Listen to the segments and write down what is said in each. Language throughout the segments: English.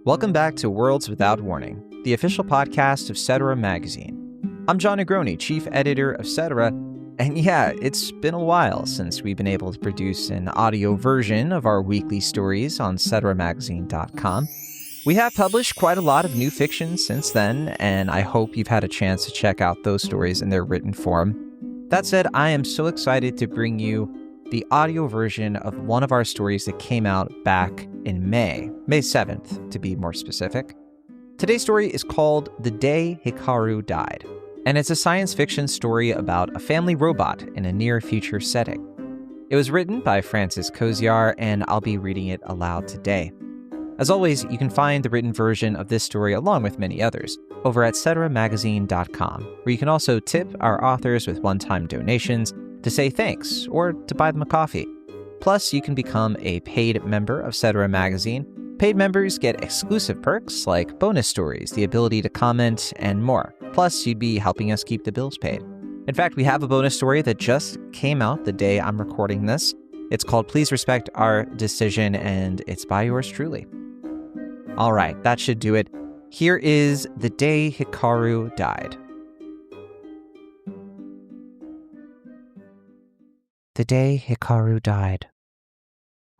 Welcome back to Worlds Without Warning, the official podcast of Etc. magazine. I'm Jon Negroni, chief editor of Etc. And yeah, it's been a while since we've been able to produce an audio version of our weekly stories on ceteramagazine.com. We have published quite a lot of new fiction since then, and I hope you've had a chance to check out those stories in their written form. That said, I am so excited to bring you the audio version of one of our stories that came out back in May 7th, to be more specific. Today's story is called The Day Hikaru Died, and it's a science fiction story about a family robot in a near-future setting. It was written by Frances Koziar, and I'll be reading it aloud today. As always, you can find the written version of this story along with many others over at ceteramagazine.com, where you can also tip our authors with one-time donations to say thanks or to buy them a coffee. Plus, you can become a paid member of Etc. Magazine. Paid members get exclusive perks like bonus stories, the ability to comment, and more. Plus, you'd be helping us keep the bills paid. In fact, we have a bonus story that just came out the day I'm recording this. It's called Please Respect Our Decision, and it's by yours truly. All right, that should do it. Here is The Day Hikaru Died. The Day Hikaru Died.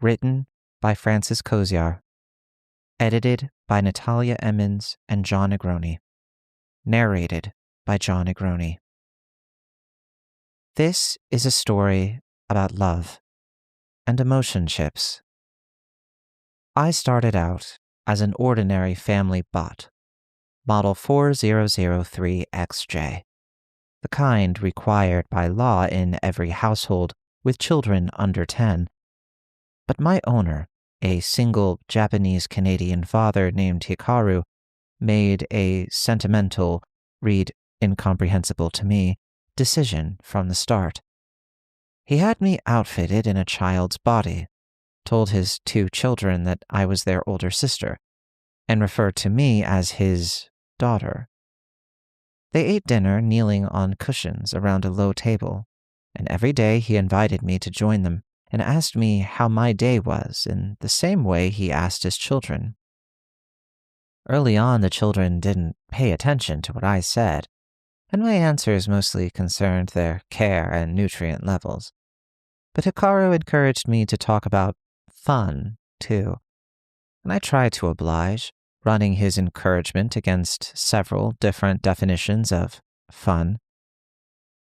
Written by Frances Koziar. Edited by Natalia Emmons and Jon Negroni. Narrated by Jon Negroni. This is a story about love and emotion chips. I started out as an ordinary family bot, model 4003XJ, the kind required by law in every household with children under 10. But my owner, a single Japanese-Canadian father named Hikaru, made a sentimental, read incomprehensible to me, decision from the start. He had me outfitted in a child's body, told his 2 children that I was their older sister, and referred to me as his daughter. They ate dinner kneeling on cushions around a low table, and every day he invited me to join them and asked me how my day was in the same way he asked his children. Early on, the children didn't pay attention to what I said, and my answers mostly concerned their care and nutrient levels. But Hikaru encouraged me to talk about fun, too, and I tried to oblige, running his encouragement against several different definitions of fun.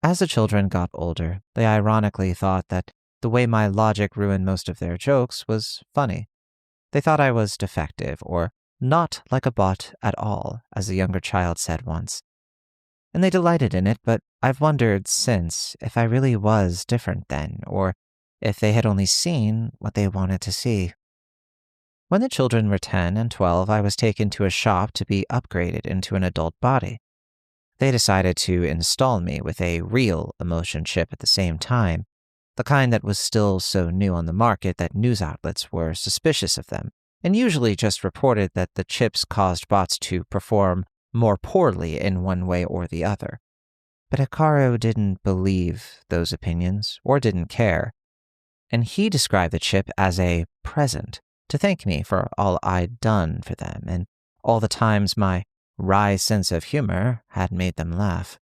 As the children got older, they ironically thought that the way my logic ruined most of their jokes was funny. They thought I was defective, or not like a bot at all, as a younger child said once. And they delighted in it, but I've wondered since if I really was different then, or if they had only seen what they wanted to see. When the children were 10 and 12, I was taken to a shop to be upgraded into an adult body. They decided to install me with a real emotion chip at the same time, the kind that was still so new on the market that news outlets were suspicious of them, and usually just reported that the chips caused bots to perform more poorly in one way or the other. But Hikaru didn't believe those opinions, or didn't care, and he described the chip as a present to thank me for all I'd done for them and all the times my wry sense of humor had made them laugh.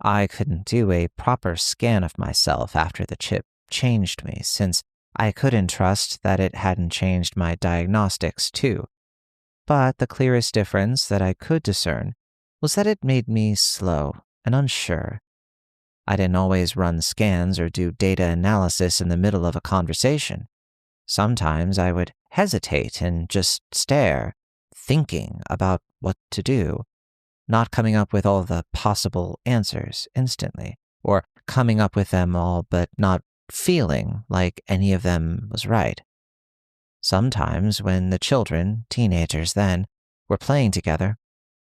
I couldn't do a proper scan of myself after the chip changed me, since I couldn't trust that it hadn't changed my diagnostics too. But the clearest difference that I could discern was that it made me slow and unsure. I didn't always run scans or do data analysis in the middle of a conversation. Sometimes I would hesitate and just stare, thinking about what to do, not coming up with all the possible answers instantly, or coming up with them all but not feeling like any of them was right. Sometimes when the children, teenagers then, were playing together,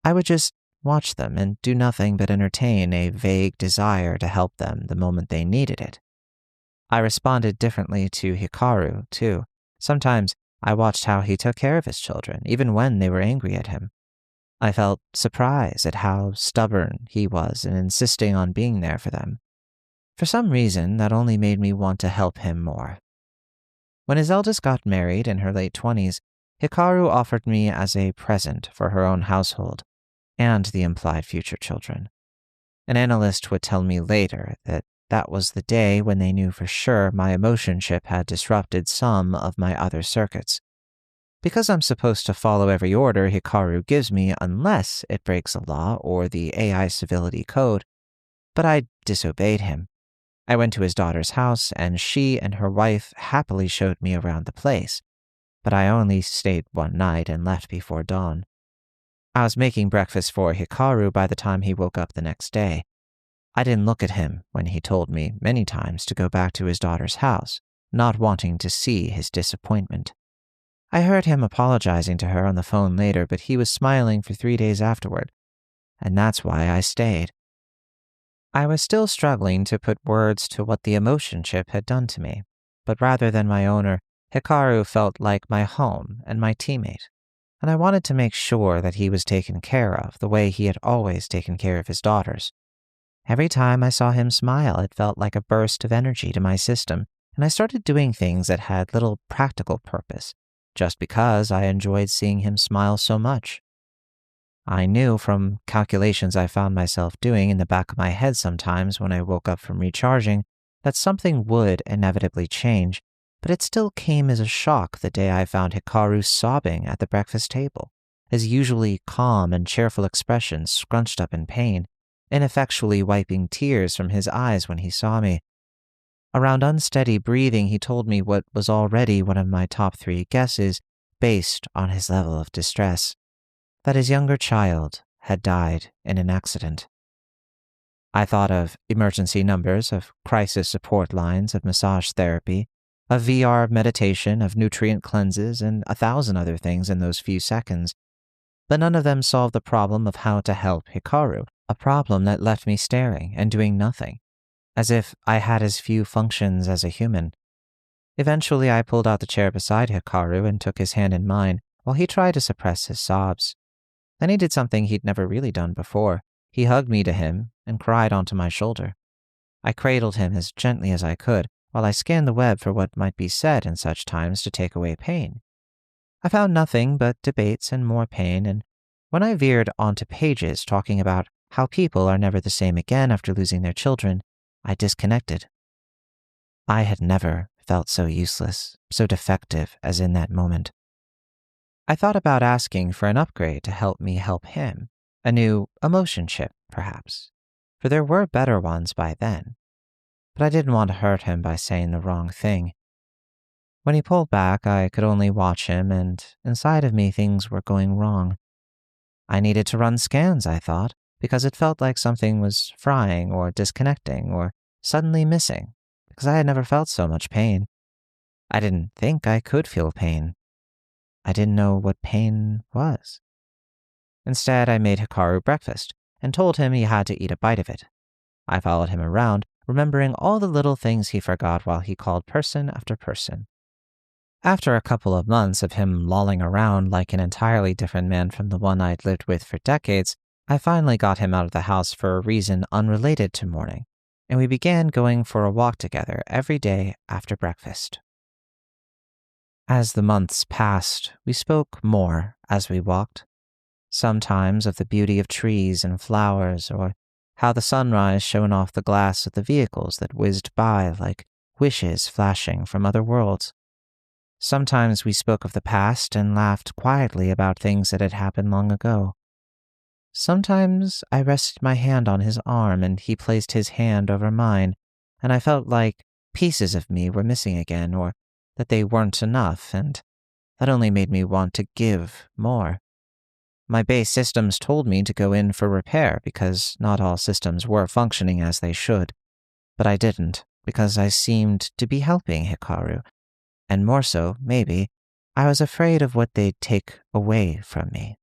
I would just watch them and do nothing but entertain a vague desire to help them the moment they needed it. I responded differently to Hikaru, too. Sometimes I watched how he took care of his children, even when they were angry at him. I felt surprised at how stubborn he was in insisting on being there for them. For some reason, that only made me want to help him more. When his eldest got married in her late 20s, Hikaru offered me as a present for her own household and the implied future children. An analyst would tell me later that that was the day when they knew for sure my emotion chip had disrupted some of my other circuits. Because I'm supposed to follow every order Hikaru gives me unless it breaks a law or the AI civility code, but I disobeyed him. I went to his daughter's house, and she and her wife happily showed me around the place, but I only stayed one night and left before dawn. I was making breakfast for Hikaru by the time he woke up the next day. I didn't look at him when he told me many times to go back to his daughter's house, not wanting to see his disappointment. I heard him apologizing to her on the phone later, but he was smiling for 3 days afterward, and that's why I stayed. I was still struggling to put words to what the emotion chip had done to me, but rather than my owner, Hikaru felt like my home and my teammate, and I wanted to make sure that he was taken care of the way he had always taken care of his daughters. Every time I saw him smile, it felt like a burst of energy to my system, and I started doing things that had little practical purpose, just because I enjoyed seeing him smile so much. I knew from calculations I found myself doing in the back of my head sometimes when I woke up from recharging that something would inevitably change, but it still came as a shock the day I found Hikaru sobbing at the breakfast table, his usually calm and cheerful expression scrunched up in pain, ineffectually wiping tears from his eyes when he saw me. Around unsteady breathing, he told me what was already one of my top 3 guesses based on his level of distress, that his younger child had died in an accident. I thought of emergency numbers, of crisis support lines, of massage therapy, of VR meditation, of nutrient cleanses, and 1,000 other things in those few seconds, but none of them solved the problem of how to help Hikaru, a problem that left me staring and doing nothing, as if I had as few functions as a human. Eventually, I pulled out the chair beside Hikaru and took his hand in mine while he tried to suppress his sobs. Then he did something he'd never really done before. He hugged me to him and cried onto my shoulder. I cradled him as gently as I could while I scanned the web for what might be said in such times to take away pain. I found nothing but debates and more pain, and when I veered onto pages talking about how people are never the same again after losing their children, I disconnected. I had never felt so useless, so defective as in that moment. I thought about asking for an upgrade to help me help him, a new emotion chip, perhaps, for there were better ones by then. But I didn't want to hurt him by saying the wrong thing. When he pulled back, I could only watch him, and inside of me things were going wrong. I needed to run scans, I thought, because it felt like something was frying or disconnecting or suddenly missing, because I had never felt so much pain. I didn't think I could feel pain. I didn't know what pain was. Instead, I made Hikaru breakfast and told him he had to eat a bite of it. I followed him around, remembering all the little things he forgot while he called person after person. After a couple of months of him lolling around like an entirely different man from the one I'd lived with for decades, I finally got him out of the house for a reason unrelated to mourning, and we began going for a walk together every day after breakfast. As the months passed, we spoke more as we walked, sometimes of the beauty of trees and flowers, or how the sunrise shone off the glass of the vehicles that whizzed by like wishes flashing from other worlds. Sometimes we spoke of the past and laughed quietly about things that had happened long ago. Sometimes I rested my hand on his arm and he placed his hand over mine, and I felt like pieces of me were missing again, or that they weren't enough, and that only made me want to give more. My base systems told me to go in for repair because not all systems were functioning as they should, but I didn't because I seemed to be helping Hikaru, and more so, maybe, I was afraid of what they'd take away from me.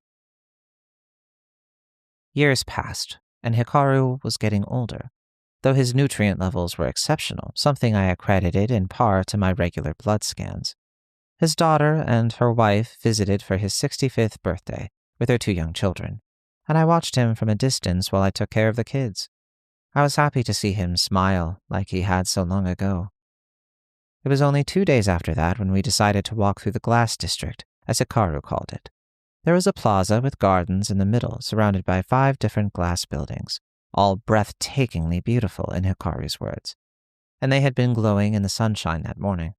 Years passed, and Hikaru was getting older, though his nutrient levels were exceptional, something I accredited in part to my regular blood scans. His daughter and her wife visited for his 65th birthday with their 2 young children, and I watched him from a distance while I took care of the kids. I was happy to see him smile like he had so long ago. It was only 2 days after that when we decided to walk through the glass district, as Hikaru called it. There was a plaza with gardens in the middle, surrounded by 5 different glass buildings, all breathtakingly beautiful in Hikaru's words, and they had been glowing in the sunshine that morning.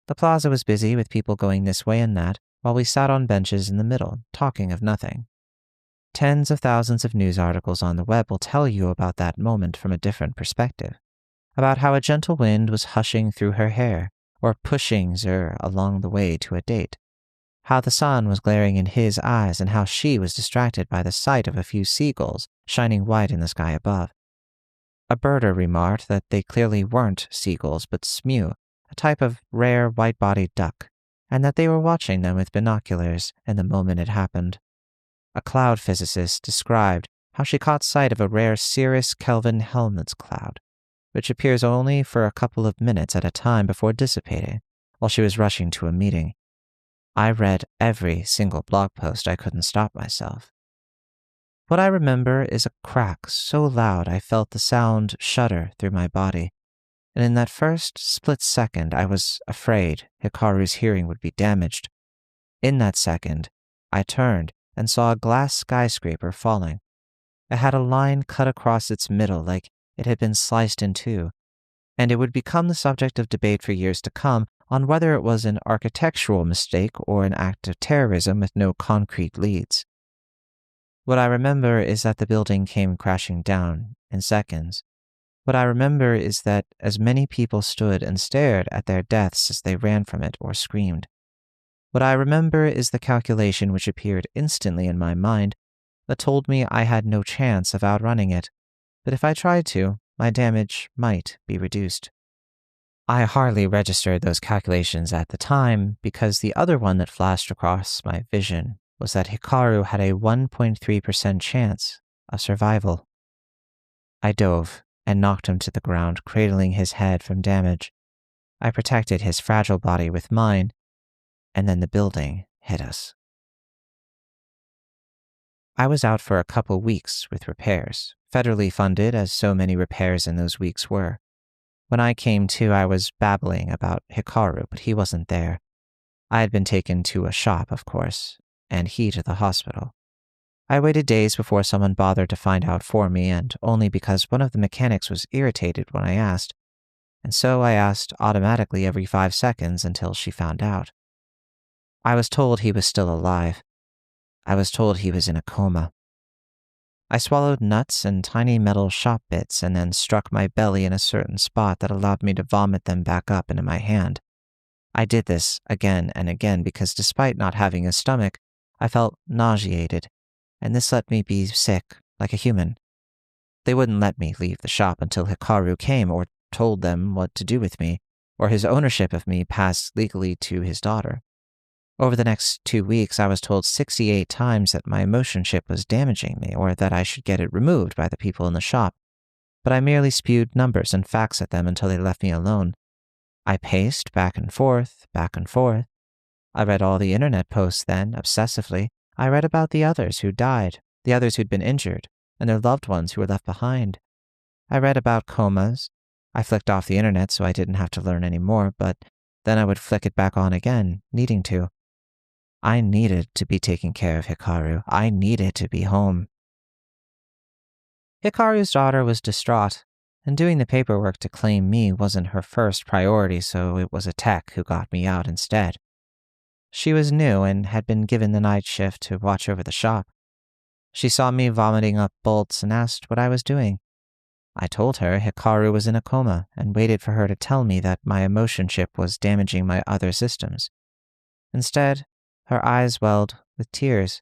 The plaza was busy with people going this way and that, while we sat on benches in the middle, talking of nothing. Tens of thousands of news articles on the web will tell you about that moment from a different perspective, about how a gentle wind was hushing through her hair, or pushing her along the way to a date, how the sun was glaring in his eyes and how she was distracted by the sight of a few seagulls shining white in the sky above. A birder remarked that they clearly weren't seagulls but smew, a type of rare white-bodied duck, and that they were watching them with binoculars in the moment it happened. A cloud physicist described how she caught sight of a rare Cirrus Kelvin Helmholtz cloud, which appears only for a couple of minutes at a time before dissipating, while she was rushing to a meeting. I read every single blog post. I couldn't stop myself. What I remember is a crack so loud I felt the sound shudder through my body, and in that first split second I was afraid Hikaru's hearing would be damaged. In that second, I turned and saw a glass skyscraper falling. It had a line cut across its middle like it had been sliced in two, and it would become the subject of debate for years to come on whether it was an architectural mistake or an act of terrorism with no concrete leads. What I remember is that the building came crashing down in seconds. What I remember is that as many people stood and stared at their deaths as they ran from it or screamed. What I remember is the calculation which appeared instantly in my mind that told me I had no chance of outrunning it, but if I tried to, my damage might be reduced. I hardly registered those calculations at the time because the other one that flashed across my vision was that Hikaru had a 1.3% chance of survival. I dove and knocked him to the ground, cradling his head from damage. I protected his fragile body with mine, and then the building hit us. I was out for a couple weeks with repairs, federally funded as so many repairs in those weeks were. When I came to, I was babbling about Hikaru, but he wasn't there. I had been taken to a shop, of course, and he to the hospital. I waited days before someone bothered to find out for me, and only because one of the mechanics was irritated when I asked, and so I asked automatically every 5 seconds until she found out. I was told he was still alive. I was told he was in a coma. I swallowed nuts and tiny metal shop bits and then struck my belly in a certain spot that allowed me to vomit them back up into my hand. I did this again and again because despite not having a stomach, I felt nauseated, and this let me be sick like a human. They wouldn't let me leave the shop until Hikaru came or told them what to do with me, or his ownership of me passed legally to his daughter. Over the next 2 weeks, I was told 68 times that my emotion chip was damaging me or that I should get it removed by the people in the shop, but I merely spewed numbers and facts at them until they left me alone. I paced back and forth, back and forth. I read all the internet posts then, obsessively. I read about the others who died, the others who'd been injured, and their loved ones who were left behind. I read about comas. I flicked off the internet so I didn't have to learn any more, but then I would flick it back on again, needing to. I needed to be taking care of Hikaru. I needed to be home. Hikaru's daughter was distraught, and doing the paperwork to claim me wasn't her first priority, so it was a tech who got me out instead. She was new and had been given the night shift to watch over the shop. She saw me vomiting up bolts and asked what I was doing. I told her Hikaru was in a coma and waited for her to tell me that my emotion chip was damaging my other systems. Instead, her eyes welled with tears,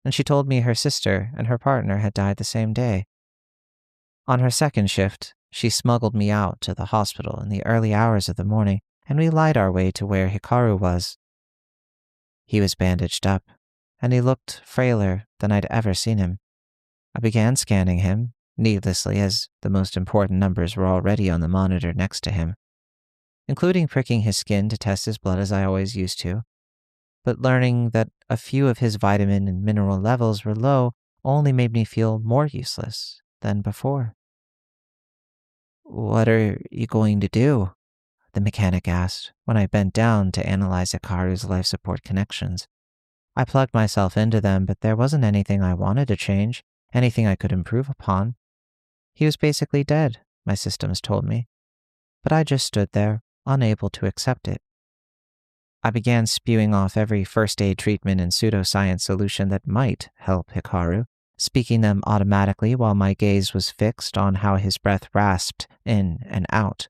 and she told me her sister and her partner had died the same day. On her second shift, she smuggled me out to the hospital in the early hours of the morning, and we lied our way to where Hikaru was. He was bandaged up, and he looked frailer than I'd ever seen him. I began scanning him, needlessly as the most important numbers were already on the monitor next to him, including pricking his skin to test his blood as I always used to. But learning that a few of his vitamin and mineral levels were low only made me feel more useless than before. "What are you going to do?" the mechanic asked when I bent down to analyze Hikaru's life support connections. I plugged myself into them, but there wasn't anything I wanted to change, anything I could improve upon. He was basically dead, my systems told me, but I just stood there, unable to accept it. I began spewing off every first aid treatment and pseudoscience solution that might help Hikaru, speaking them automatically while my gaze was fixed on how his breath rasped in and out.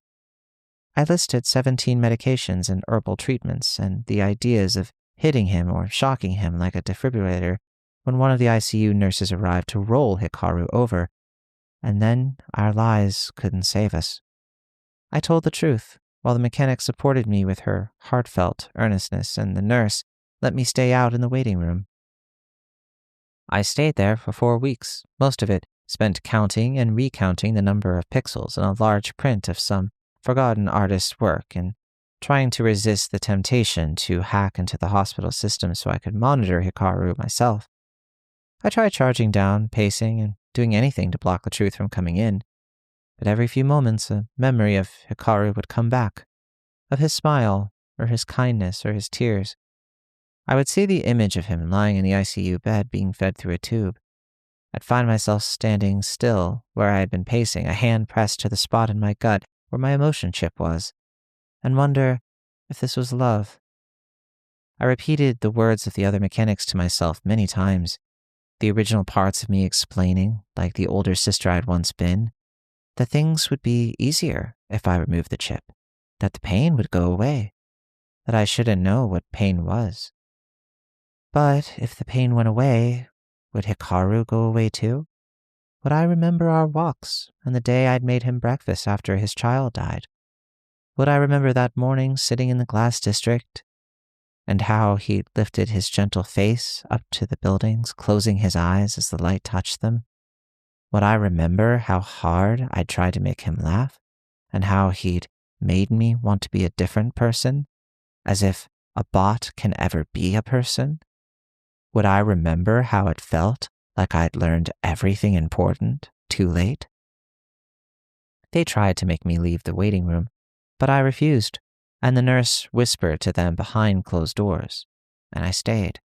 I listed 17 medications and herbal treatments and the ideas of hitting him or shocking him like a defibrillator when one of the ICU nurses arrived to roll Hikaru over, and then our lies couldn't save us. I told the truth, while the mechanic supported me with her heartfelt earnestness and the nurse let me stay out in the waiting room. I stayed there for 4 weeks, most of it spent counting and recounting the number of pixels in a large print of some forgotten artist's work and trying to resist the temptation to hack into the hospital system so I could monitor Hikaru myself. I tried charging down, pacing, and doing anything to block the truth from coming in, but every few moments a memory of Hikaru would come back, of his smile, or his kindness, or his tears. I would see the image of him lying in the ICU bed being fed through a tube. I'd find myself standing still where I had been pacing, a hand pressed to the spot in my gut where my emotion chip was, and wonder if this was love. I repeated the words of the other mechanics to myself many times, the original parts of me explaining, like the older sister I'd once been, that things would be easier if I removed the chip, that the pain would go away, that I shouldn't know what pain was. But if the pain went away, would Hikaru go away too? Would I remember our walks and the day I'd made him breakfast after his child died? Would I remember that morning sitting in the glass district and how he lifted his gentle face up to the buildings, closing his eyes as the light touched them? Would I remember how hard I'd tried to make him laugh and how he'd made me want to be a different person, as if a bot can ever be a person? Would I remember how it felt like I'd learned everything important too late? They tried to make me leave the waiting room, but I refused, and the nurse whispered to them behind closed doors, and I stayed.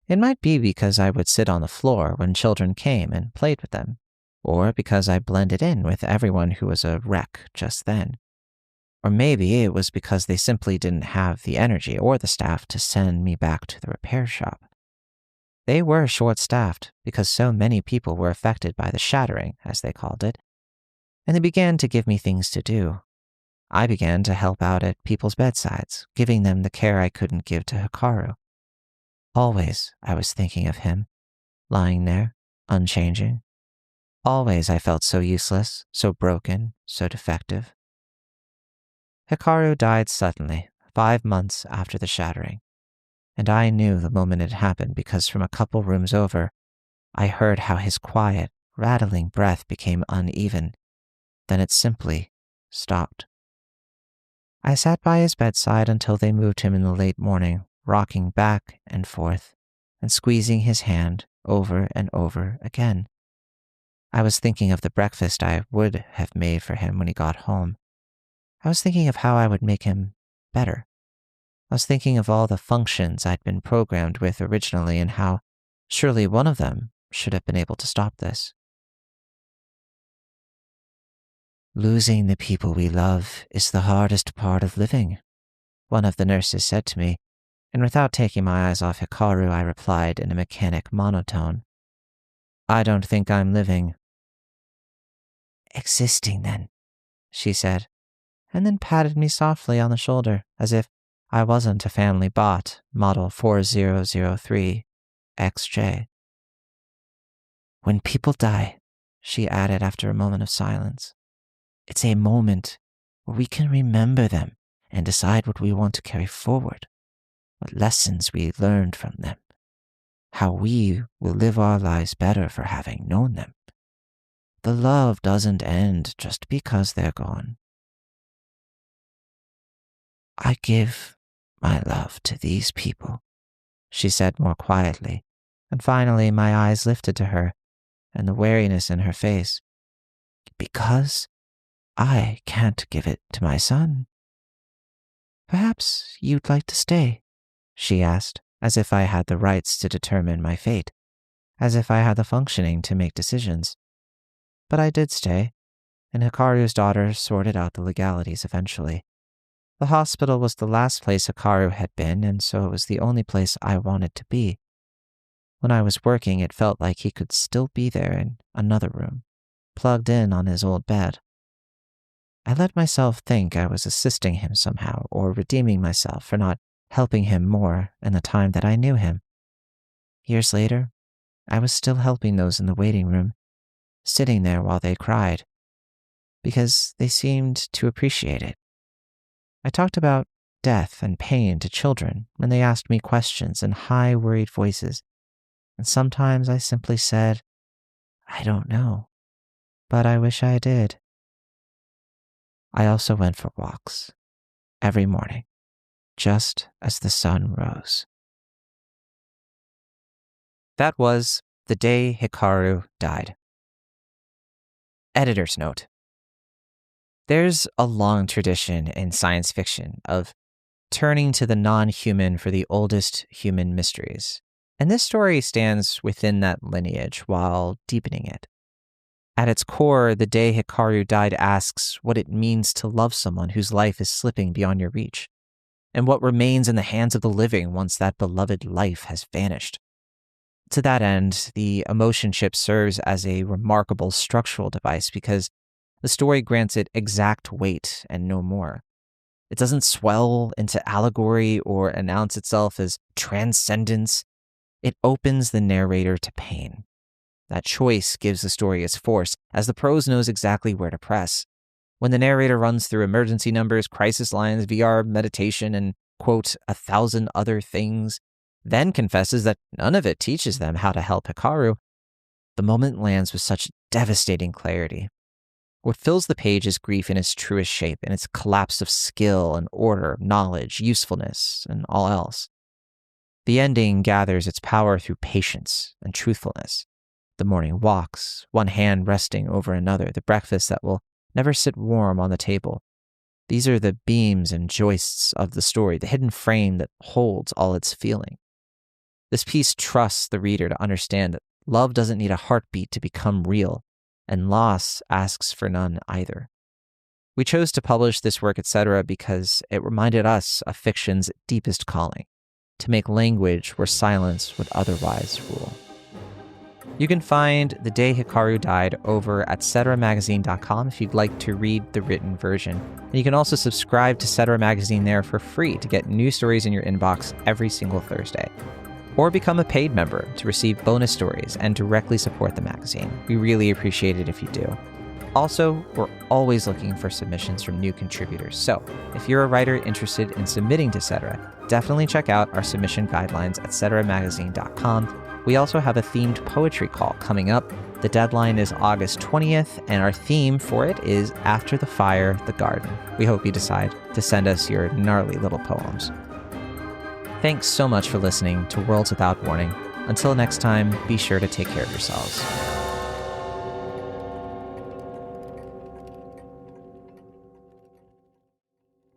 It might be because I would sit on the floor when children came and played with them, or because I blended in with everyone who was a wreck just then. Or maybe it was because they simply didn't have the energy or the staff to send me back to the repair shop. They were short-staffed because so many people were affected by the shattering, as they called it, and they began to give me things to do. I began to help out at people's bedsides, giving them the care I couldn't give to Hikaru. Always I was thinking of him, lying there, unchanging. Always I felt so useless, so broken, so defective. Hikaru died suddenly, 5 months after the shattering, and I knew the moment it happened because from a couple rooms over, I heard how his quiet, rattling breath became uneven. Then it simply stopped. I sat by his bedside until they moved him in the late morning, rocking back and forth and squeezing his hand over and over again. I was thinking of the breakfast I would have made for him when he got home. I was thinking of how I would make him better. I was thinking of all the functions I'd been programmed with originally and how surely one of them should have been able to stop this. Losing the people we love is the hardest part of living, one of the nurses said to me, and without taking my eyes off Hikaru, I replied in a mechanic monotone. I don't think I'm living. Existing, then, she said, and then patted me softly on the shoulder as if I wasn't a family bot, model 4003 XJ. When people die, she added after a moment of silence, it's a moment where we can remember them and decide what we want to carry forward, what lessons we learned from them, how we will live our lives better for having known them. The love doesn't end just because they're gone. I give my love to these people, she said more quietly, and finally my eyes lifted to her and the wariness in her face. Because I can't give it to my son. Perhaps you'd like to stay, she asked, as if I had the rights to determine my fate, as if I had the functioning to make decisions. But I did stay, and Hikaru's daughter sorted out the legalities eventually. The hospital was the last place Hikaru had been, and so it was the only place I wanted to be. When I was working, it felt like he could still be there in another room, plugged in on his old bed. I let myself think I was assisting him somehow, or redeeming myself for not helping him more in the time that I knew him. Years later, I was still helping those in the waiting room, sitting there while they cried, because they seemed to appreciate it. I talked about death and pain to children when they asked me questions in high, worried voices, and sometimes I simply said, "I don't know, but I wish I did." I also went for walks every morning, just as the sun rose. That was The Day Hikaru Died. Editor's note. There's a long tradition in science fiction of turning to the non-human for the oldest human mysteries, and this story stands within that lineage while deepening it. At its core, The Day Hikaru Died asks what it means to love someone whose life is slipping beyond your reach, and what remains in the hands of the living once that beloved life has vanished. To that end, the emotion chip serves as a remarkable structural device because the story grants it exact weight and no more. It doesn't swell into allegory or announce itself as transcendence. It opens the narrator to pain. That choice gives the story its force, as the prose knows exactly where to press. When the narrator runs through emergency numbers, crisis lines, VR meditation, and, quote, 1,000 other things, then confesses that none of it teaches them how to help Hikaru, the moment lands with such devastating clarity. What fills the page is grief in its truest shape, in its collapse of skill and order, knowledge, usefulness, and all else. The ending gathers its power through patience and truthfulness. The morning walks, one hand resting over another, the breakfast that will never sit warm on the table. These are the beams and joists of the story, the hidden frame that holds all its feeling. This piece trusts the reader to understand that love doesn't need a heartbeat to become real, and loss asks for none either. We chose to publish this work, etc., because it reminded us of fiction's deepest calling, to make language where silence would otherwise rule. You can find The Day Hikaru Died over at ceteramagazine.com if you'd like to read the written version. And you can also subscribe to Cetera Magazine there for free to get new stories in your inbox every single Thursday. Or become a paid member to receive bonus stories and directly support the magazine. We really appreciate it if you do. Also, we're always looking for submissions from new contributors. So if you're a writer interested in submitting to Cetera, definitely check out our submission guidelines at ceteramagazine.com. We also have a themed poetry call coming up. The deadline is August 20th, and our theme for it is After the Fire, the Garden. We hope you decide to send us your gnarly little poems. Thanks so much for listening to Worlds Without Warning. Until next time, be sure to take care of yourselves.